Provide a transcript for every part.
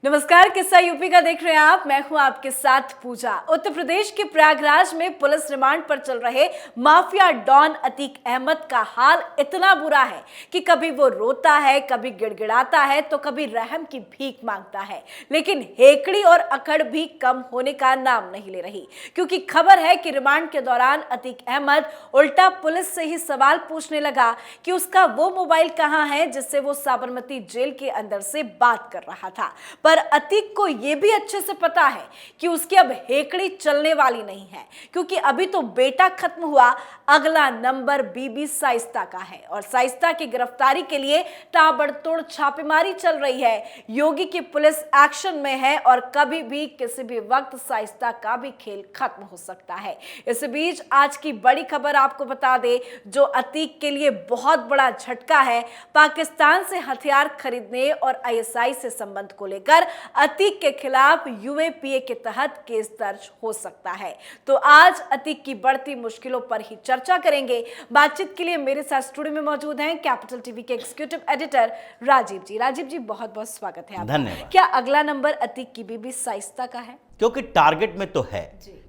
नमस्कार, किस्सा यूपी का देख रहे हैं आप। मैं हूं आपके साथ पूजा। उत्तर प्रदेश के प्रयागराज में पुलिस रिमांड पर चल रहे माफिया डॉन अतीक अहमद का हाल इतना बुरा है कि कभी वो रोता है, कभी गिड़गिड़ाता है, तो कभी रहम की भीख मांगता है। लेकिन हेकड़ी और अकड़ भी कम होने का नाम नहीं ले रही, क्योंकि खबर है कि रिमांड के दौरान अतीक अहमद उल्टा पुलिस से ही सवाल पूछने लगा कि उसका वो मोबाइल कहां है जिससे वो साबरमती जेल के अंदर से बात कर रहा था। पर अतीक को यह भी अच्छे से पता है कि उसकी अब हेकड़ी चलने वाली नहीं है, क्योंकि अभी तो बेटा खत्म हुआ, अगला नंबर बीबी साइस्ता का है। और साइस्ता की गिरफ्तारी के लिए ताबड़तोड़ छापेमारी चल रही है। योगी की पुलिस एक्शन में है और कभी भी किसी भी वक्त साइस्ता का भी खेल खत्म हो सकता है। इस बीच आज की बड़ी खबर आपको बता दे, जो अतीक के लिए बहुत बड़ा झटका है। पाकिस्तान से हथियार खरीदने और आईएसआई से संबंध को लेकर अतीक के खिलाफ यूएपीए के तहत केस दर्ज हो सकता है। तो आज अतीक की बढ़ती मुश्किलों पर ही चर्चा करेंगे। बातचीत के लिए मेरे साथ स्टूडियो में मौजूद हैं कैपिटल टीवी के एग्जीक्यूटिव एडिटर राजीव जी। राजीव जी, बहुत बहुत स्वागत है आपका। धन्यवाद। क्या अगला नंबर अतीक की बीबी साइस्ता का है? क्योंकि टारगेट में तो है,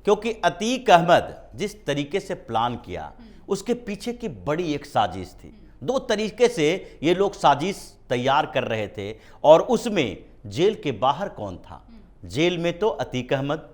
क्योंकि अतीक अहमद जिस तरीके से प्लान किया उसके पीछे की बड़ी एक साजिश थी। दो तरीके से ये लोग साजिश तैयार कर रहे थे और उसमें जेल के बाहर कौन था? जेल में तो अतीक अहमद,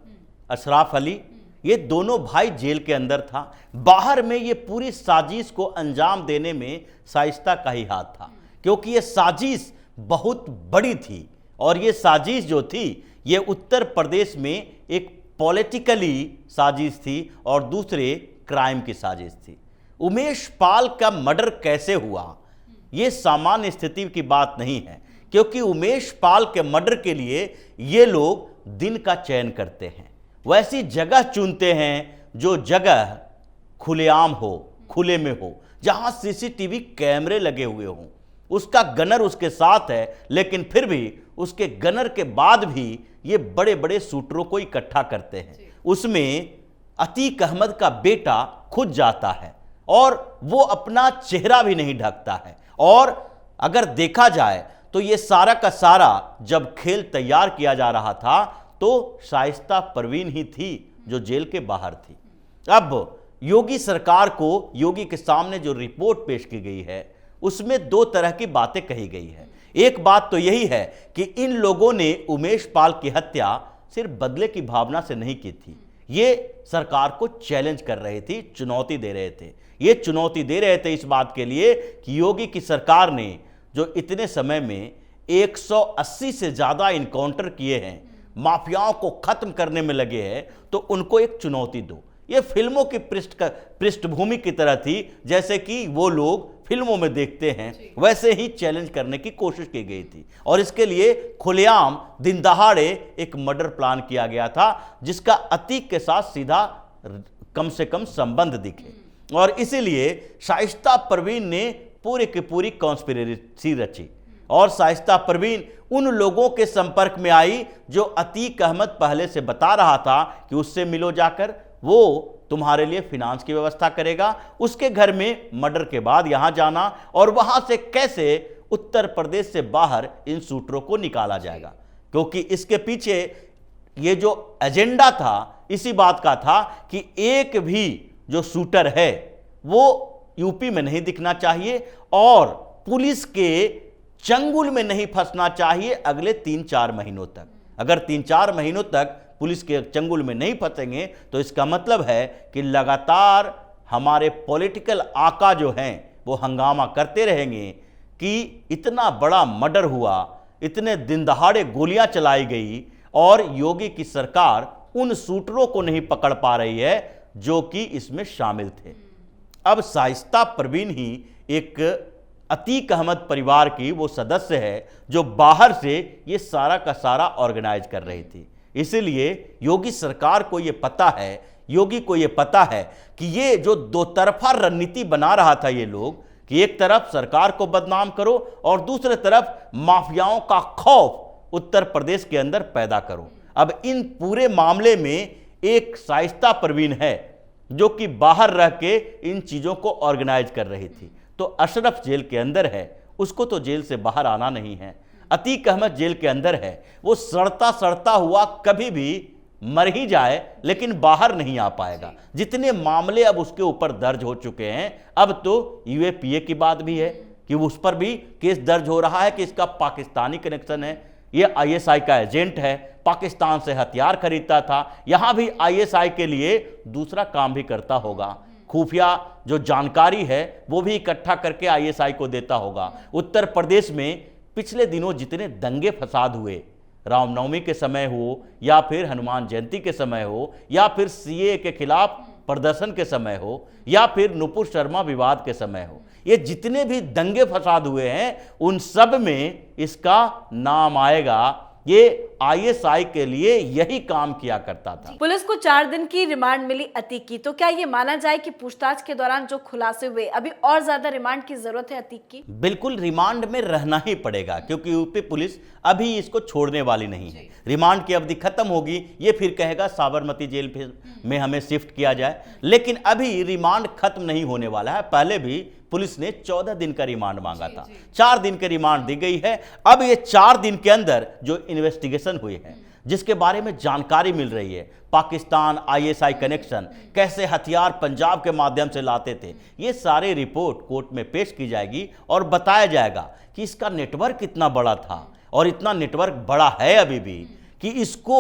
अशराफ अली, ये दोनों भाई जेल के अंदर था। बाहर में ये पूरी साजिश को अंजाम देने में साइस्ता का ही हाथ था, क्योंकि ये साजिश बहुत बड़ी थी। और ये साजिश जो थी ये उत्तर प्रदेश में एक पॉलिटिकली साजिश थी और दूसरे क्राइम की साजिश थी। उमेश पाल का मर्डर कैसे हुआ ये सामान्य स्थिति की बात नहीं है, क्योंकि उमेश पाल के मर्डर के लिए ये लोग दिन का चयन करते हैं, वैसी जगह चुनते हैं जो जगह खुलेआम हो, खुले में हो, जहां सीसीटीवी कैमरे लगे हुए हों। उसका गनर उसके साथ है, लेकिन फिर भी उसके गनर के बाद भी ये बड़े बड़े शूटरों को इकट्ठा करते हैं। उसमें अतीक अहमद का बेटा खुद जाता है और वो अपना चेहरा भी नहीं ढकता है। और अगर देखा जाए तो ये सारा का सारा जब खेल तैयार किया जा रहा था तो शाइस्ता परवीन ही थी जो जेल के बाहर थी। अब योगी सरकार को, योगी के सामने जो रिपोर्ट पेश की गई है उसमें दो तरह की बातें कही गई है। एक बात तो यही है कि इन लोगों ने उमेश पाल की हत्या सिर्फ बदले की भावना से नहीं की थी, ये सरकार को चैलेंज कर रहे थे, चुनौती दे रहे थे। ये चुनौती दे रहे थे इस बात के लिए कि योगी की सरकार ने जो इतने समय में 180 से ज़्यादा इनकाउंटर किए हैं, माफियाओं को खत्म करने में लगे हैं, तो उनको एक चुनौती दो। ये फिल्मों की पृष्ठभूमि की तरह थी, जैसे कि वो लोग फिल्मों में देखते हैं, वैसे ही चैलेंज करने की कोशिश की गई थी। और इसके लिए खुलेआम दिन दहाड़े एक मर्डर प्लान किया गया था, जिसका अतीक के साथ सीधा कम से कम संबंध दिखे। और इसीलिए शाइस्ता परवीन ने पूरी की पूरी कॉन्स्पिरेसी रची और शाइस्ता परवीन उन लोगों के संपर्क में आई जो अतीक अहमद पहले से बता रहा था कि उससे मिलो जाकर, वो तुम्हारे लिए फिनांस की व्यवस्था करेगा। उसके घर में मर्डर के बाद यहां जाना और वहां से कैसे उत्तर प्रदेश से बाहर इन शूटरों को निकाला जाएगा, क्योंकि इसके पीछे ये जो एजेंडा था इसी बात का था कि एक भी जो शूटर है वो यूपी में नहीं दिखना चाहिए और पुलिस के चंगुल में नहीं फंसना चाहिए अगले 3-4 महीनों तक। अगर 3-4 महीनों तक पुलिस के चंगुल में नहीं फंसेंगे तो इसका मतलब है कि लगातार हमारे पॉलिटिकल आका जो हैं वो हंगामा करते रहेंगे कि इतना बड़ा मर्डर हुआ, इतने दिन दहाड़े गोलियां चलाई गई और योगी की सरकार उन शूटरों को नहीं पकड़ पा रही है जो कि इसमें शामिल थे। अब शाइस्ता परवीन ही एक अतीक अहमद परिवार की वो सदस्य है जो बाहर से ये सारा का सारा ऑर्गेनाइज कर रही थी। इसीलिए योगी सरकार को ये पता है, योगी को ये पता है कि ये जो दो तरफा रणनीति बना रहा था ये लोग, कि एक तरफ सरकार को बदनाम करो और दूसरे तरफ माफियाओं का खौफ उत्तर प्रदेश के अंदर पैदा करो। अब इन पूरे मामले में एक शाइस्ता परवीन है जो कि बाहर रह के इन चीज़ों को ऑर्गेनाइज कर रही थी। तो अशरफ जेल के अंदर है, उसको तो जेल से बाहर आना नहीं है। अतीक अहमद जेल के अंदर है, वो सड़ता सड़ता हुआ कभी भी मर ही जाए लेकिन बाहर नहीं आ पाएगा। जितने मामले अब उसके ऊपर दर्ज हो चुके हैं, अब तो यूएपीए की बात भी है कि उस पर भी केस दर्ज हो रहा है कि इसका पाकिस्तानी कनेक्शन है, ये आईएसआई का एजेंट है, पाकिस्तान से हथियार खरीदता था, यहां भी आईएसआई के लिए दूसरा काम भी करता होगा, खुफिया जो जानकारी है वो भी इकट्ठा करके आईएसआई को देता होगा। उत्तर प्रदेश में पिछले दिनों जितने दंगे फसाद हुए, रामनवमी के समय हो या फिर हनुमान जयंती के समय हो या फिर सीए के खिलाफ प्रदर्शन के समय हो या फिर नुपुर शर्मा विवाद के समय हो, ये जितने भी दंगे फसाद हुए हैं उन सब में इसका नाम आएगा। ये आईएसआई के लिए यही काम किया करता था। पुलिस को 4 दिन की रिमांड मिली अतीक की, तो क्या ये माना जाए कि पूछताछ के दौरान जो खुलासे हुए अभी और ज्यादा रिमांड की जरूरत है अतीक की? बिल्कुल रिमांड में रहना ही पड़ेगा, क्योंकि यूपी पुलिस अभी इसको छोड़ने वाली नहीं है। रिमांड की अवधि खत्म होगी, ये फिर कहेगा साबरमती जेल में हमें शिफ्ट किया जाए, लेकिन अभी रिमांड खत्म नहीं होने वाला है। पहले भी पुलिस ने 14 दिन का रिमांड मांगा था, 4 दिन की रिमांड दी गई है। अब ये 4 दिन के अंदर जो इन्वेस्टिगेशन हुई है, जिसके बारे में जानकारी मिल रही है, पाकिस्तान आईएसआई कनेक्शन, कैसे हथियार पंजाब के माध्यम से लाते थे, ये सारे रिपोर्ट कोर्ट में पेश की जाएगी और बताया जाएगा कि इसका नेटवर्क कितना बड़ा था और इतना नेटवर्क बड़ा है अभी भी कि इसको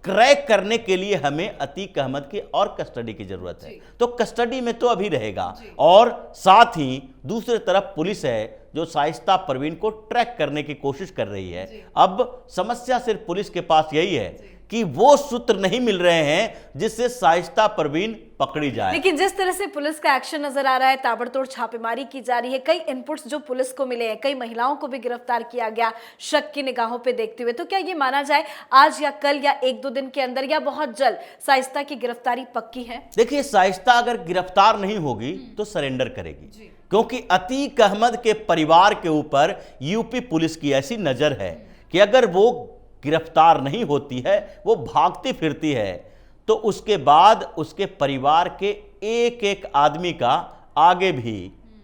क्रैक करने के लिए हमें अतीक अहमद की और कस्टडी की जरूरत है। तो कस्टडी में तो अभी रहेगा, और साथ ही दूसरी तरफ पुलिस है जो शाइस्ता परवीन को ट्रैक करने की कोशिश कर रही है। अब समस्या सिर्फ पुलिस के पास यही है कि वो सूत्र नहीं मिल रहे हैं जिससे शाइस्ता परवीन पकड़ी जाए। लेकिन जिस तरह से पुलिस का एक्शन नजर आ रहा है, ताबड़तोड़ छापेमारी की जा रही है, कई इनपुट्स जो पुलिस को मिले हैं, कई महिलाओं को भी गिरफ्तार किया गया शक की निगाहों पे देखते हुए, तो क्या ये माना जाए आज या कल या 1-2 दिन के अंदर या बहुत जल्द शाइस्ता की गिरफ्तारी पक्की है? देखिए, शाइस्ता अगर गिरफ्तार नहीं होगी तो सरेंडर करेगी, क्योंकि अतीक अहमद के परिवार के ऊपर यूपी पुलिस की ऐसी नजर है कि अगर वो गिरफ्तार नहीं होती है, वो भागती फिरती है, तो उसके बाद उसके परिवार के एक एक आदमी का आगे भी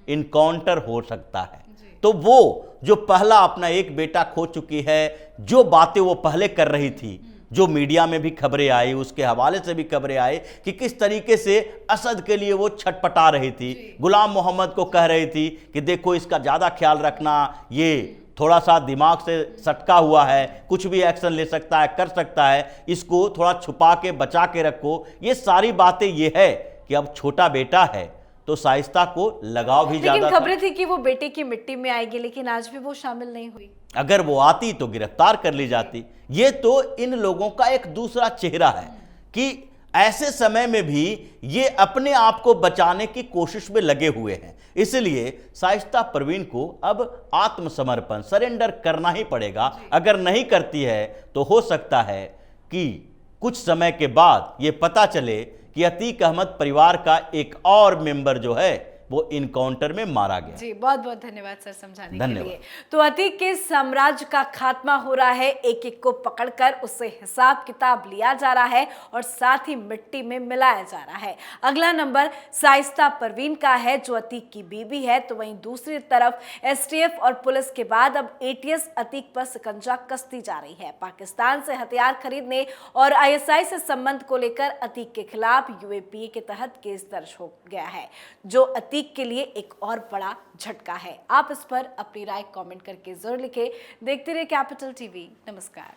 इनकाउंटर हो सकता है। तो वो जो पहला अपना एक बेटा खो चुकी है, जो बातें वो पहले कर रही थी, जो मीडिया में भी खबरें आई, उसके हवाले से भी खबरें आई कि किस तरीके से असद के लिए वो छटपटा रही थी, गुलाम मोहम्मद को कह रही थी कि देखो इसका ज़्यादा ख्याल रखना, ये थोड़ा सा दिमाग से सटका हुआ है, कुछ भी एक्शन ले सकता है, कर सकता है, इसको थोड़ा छुपा के बचा के रखो। ये सारी बातें ये है कि अब छोटा बेटा है तो शाइस्ता को लगाव भी ज्यादा। लेकिन खबरें थी कि वो बेटे की मिट्टी में आएगी, लेकिन आज भी वो शामिल नहीं हुई। अगर वो आती तो गिरफ्तार कर ली जाती। ये तो इन लोगों का एक दूसरा चेहरा है कि ऐसे समय में भी ये अपने आप को बचाने की कोशिश में लगे हुए हैं। इसलिए शाइस्ता परवीन को अब आत्मसमर्पण, सरेंडर करना ही पड़ेगा। अगर नहीं करती है तो हो सकता है कि कुछ समय के बाद ये पता चले कि अतीक अहमद परिवार का एक और मेंबर जो है वो इनकाउंटर में मारा गया। जी, बहुत बहुत धन्यवाद सर समझाने के धन्यवाद। लिए। तो अतीक के साम्राज्य का खात्मा हो रहा है, एक एक को पकड़कर उससे हिसाब किताब लिया जा रहा है और साथ ही मिट्टी में मिलाया जा रहा है। अगला नंबर शाइस्ता परवीन का है जो अतीक की बीवी है, तो वहीं दूसरी तरफ एसटीएफ और पुलिस के बाद अब एटीएस अतीक पर शिकंजा कसती जा रही है। पाकिस्तान से हथियार खरीदने और आईएसआई से संबंध को लेकर अतीक के खिलाफ यूएपीए के तहत केस दर्ज हो गया है, जो अतीक के लिए एक और बड़ा झटका है। आप इस पर अपनी राय कमेंट करके जरूर लिखें। देखते रहिए कैपिटल टीवी। नमस्कार।